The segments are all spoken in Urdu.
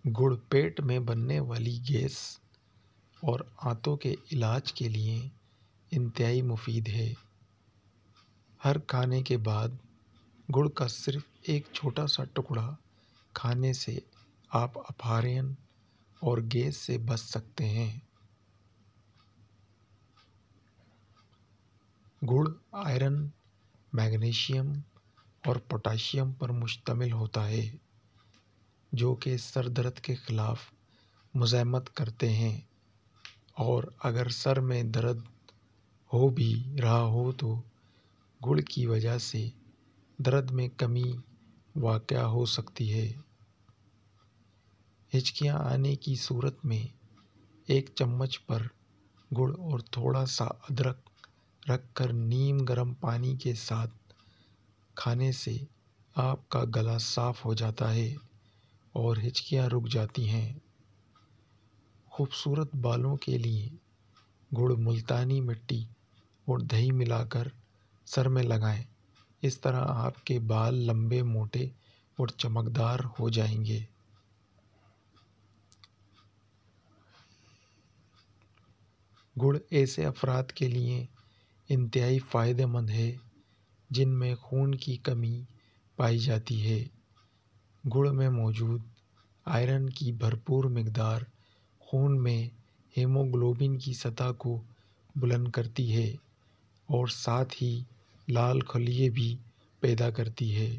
گڑ پیٹ میں بننے والی گیس اور آنتوں کے علاج کے لیے انتہائی مفید ہے۔ ہر کھانے کے بعد گڑ کا صرف ایک چھوٹا سا ٹکڑا کھانے سے آپ اپہرن اور گیس سے بچ سکتے ہیں۔ گڑ آئرن، میگنیشیم اور پوٹاشیم پر مشتمل ہوتا ہے، جو کہ سر درد کے خلاف مزاحمت کرتے ہیں، اور اگر سر میں درد ہو بھی رہا ہو تو گڑ کی وجہ سے درد میں کمی واقع ہو سکتی ہے۔ ہچکیاں آنے کی صورت میں ایک چمچ پر گڑ اور تھوڑا سا ادرک رکھ کر نیم گرم پانی کے ساتھ کھانے سے آپ کا گلا صاف ہو جاتا ہے اور ہچکیاں رک جاتی ہیں۔ خوبصورت بالوں کے لیے گڑ، ملتانی مٹی اور دہی ملا کر سر میں لگائیں۔ اس طرح آپ کے بال لمبے، موٹے اور چمکدار ہو جائیں گے۔ گڑ ایسے افراد کے لیے انتہائی فائدہ مند ہے جن میں خون کی کمی پائی جاتی ہے۔ گڑ میں موجود آئرن کی بھرپور مقدار خون میں ہیموگلوبن کی سطح کو بلند کرتی ہے اور ساتھ ہی لال خلیے بھی پیدا کرتی ہے۔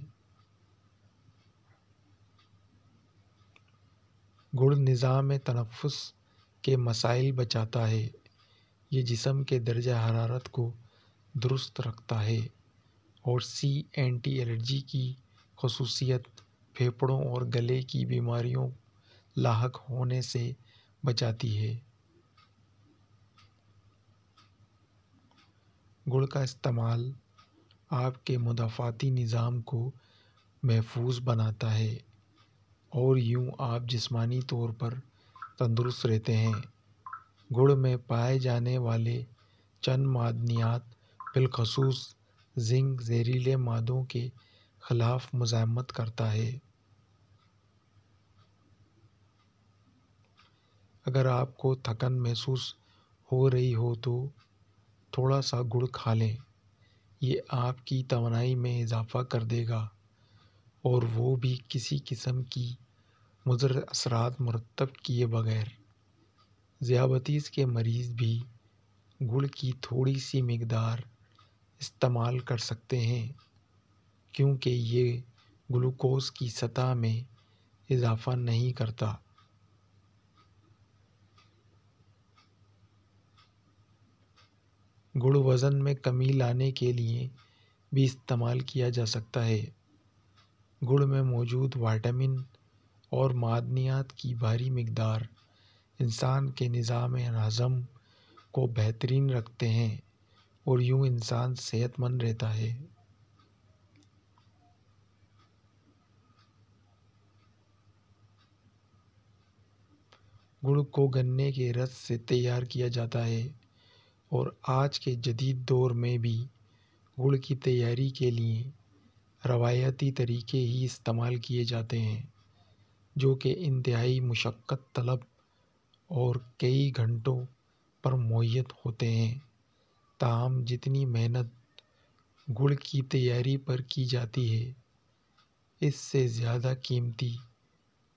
گڑ نظام تنفس کے مسائل بچاتا ہے۔ یہ جسم کے درجہ حرارت کو درست رکھتا ہے اور اینٹی الرجی کی خصوصیت پھیپھڑوں اور گلے کی بیماریوں لاحق ہونے سے بچاتی ہے۔ گڑ کا استعمال آپ کے مدافعتی نظام کو محفوظ بناتا ہے اور یوں آپ جسمانی طور پر تندرست رہتے ہیں۔ گڑ میں پائے جانے والے چند معدنیات بالخصوص زنک زہریلے مادوں کے خلاف مزاحمت کرتا ہے۔ اگر آپ کو تھکن محسوس ہو رہی ہو تو تھوڑا سا گڑ کھا لیں۔ یہ آپ کی توانائی میں اضافہ کر دے گا، اور وہ بھی کسی قسم کی مضر اثرات مرتب کیے بغیر۔ ذیابیطس کے مریض بھی گڑ کی تھوڑی سی مقدار استعمال کر سکتے ہیں، کیونکہ یہ گلوکوز کی سطح میں اضافہ نہیں کرتا۔ گڑ وزن میں کمی لانے کے لیے بھی استعمال کیا جا سکتا ہے۔ گڑ میں موجود وٹامن اور معدنیات کی بھاری مقدار انسان کے نظام ہضم کو بہترین رکھتے ہیں اور یوں انسان صحت مند رہتا ہے۔ گڑ کو گنے کے رس سے تیار کیا جاتا ہے، اور آج کے جدید دور میں بھی گڑ کی تیاری کے لیے روایتی طریقے ہی استعمال کیے جاتے ہیں، جو کہ انتہائی مشقت طلب اور کئی گھنٹوں پر مہیا ہوتے ہیں۔ تاہم جتنی محنت گڑ کی تیاری پر کی جاتی ہے، اس سے زیادہ قیمتی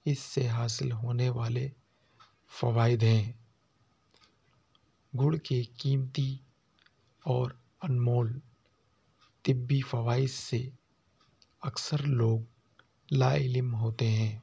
اس سے حاصل ہونے والے فوائد ہیں۔ گڑ کے قیمتی اور انمول طبی فوائد سے اکثر لوگ لا علم ہوتے ہیں۔